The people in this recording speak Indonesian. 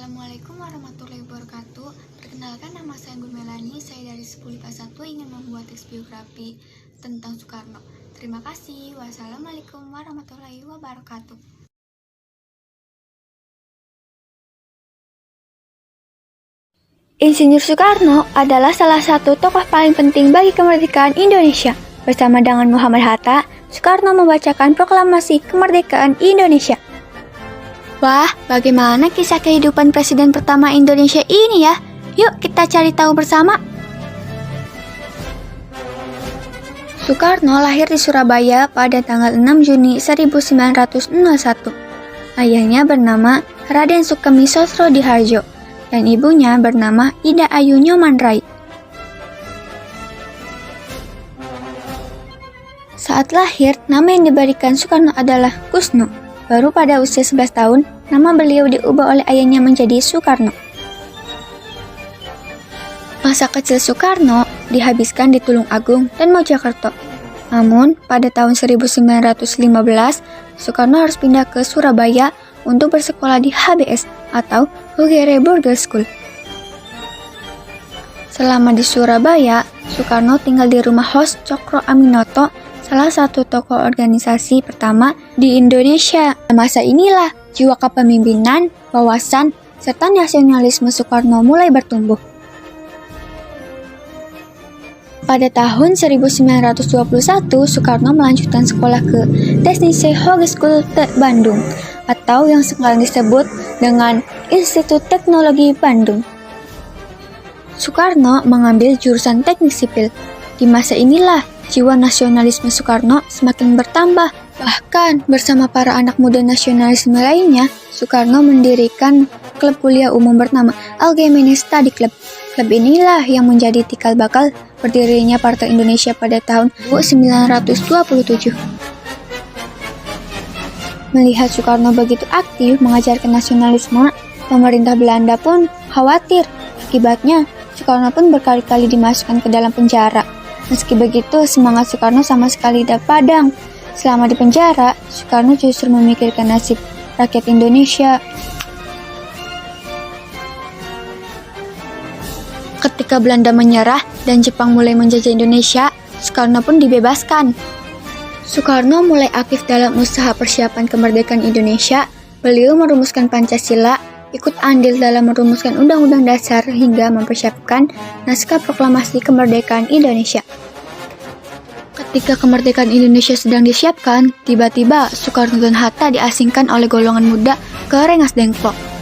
Assalamualaikum warahmatullahi wabarakatuh. Perkenalkan, nama saya Gun Melani. Saya dari 10 IPA 1 ingin membuat teks biografi tentang Soekarno. Terima kasih. Wassalamualaikum warahmatullahi wabarakatuh. Insinyur Soekarno adalah salah satu tokoh paling penting bagi kemerdekaan Indonesia. Bersama dengan Muhammad Hatta, Soekarno membacakan proklamasi kemerdekaan Indonesia. Wah, bagaimana kisah kehidupan Presiden pertama Indonesia ini ya? Yuk kita cari tahu bersama. Soekarno lahir di Surabaya pada tanggal 6 Juni 1901. Ayahnya bernama Raden Sukemi Sosrodihardjo dan ibunya bernama Ida Ayu Nyomanrai. Saat lahir, nama yang diberikan Soekarno adalah Kusno. Baru pada usia 11 tahun, nama beliau diubah oleh ayahnya menjadi Soekarno. Masa kecil Soekarno dihabiskan di Tulung Agung dan Mojokerto. Namun, pada tahun 1915, Soekarno harus pindah ke Surabaya untuk bersekolah di HBS atau Hugere Burger School. Selama di Surabaya, Soekarno tinggal di rumah host Cokro Aminoto, salah satu tokoh organisasi pertama di Indonesia. Masa inilah jiwa kepemimpinan, wawasan, serta nasionalisme Soekarno mulai bertumbuh. Pada tahun 1921, Soekarno melanjutkan sekolah ke Technische Hogeschool Bandung atau yang sekarang disebut dengan Institut Teknologi Bandung. Soekarno mengambil jurusan teknik sipil. Di masa inilah jiwa nasionalisme Soekarno semakin bertambah. Bahkan bersama para anak muda nasionalisme lainnya, Soekarno mendirikan klub kuliah umum bernama Algemene Study Club. Klub inilah yang menjadi cikal bakal berdirinya Partai Indonesia pada tahun 1927. Melihat Soekarno begitu aktif mengajarkan nasionalisme, pemerintah Belanda pun khawatir. Akibatnya, Soekarno pun berkali-kali dimasukkan ke dalam penjara. Meski begitu, semangat Soekarno sama sekali tidak padam. Selama di penjara, Soekarno justru memikirkan nasib rakyat Indonesia. Ketika Belanda menyerah dan Jepang mulai menjajah Indonesia, Soekarno pun dibebaskan. Soekarno mulai aktif dalam usaha persiapan kemerdekaan Indonesia. Beliau merumuskan Pancasila, ikut andil dalam merumuskan Undang-Undang Dasar hingga mempersiapkan naskah proklamasi kemerdekaan Indonesia. Ketika kemerdekaan Indonesia sedang disiapkan, tiba-tiba Soekarno dan Hatta diasingkan oleh golongan muda ke Rengas Dengklok.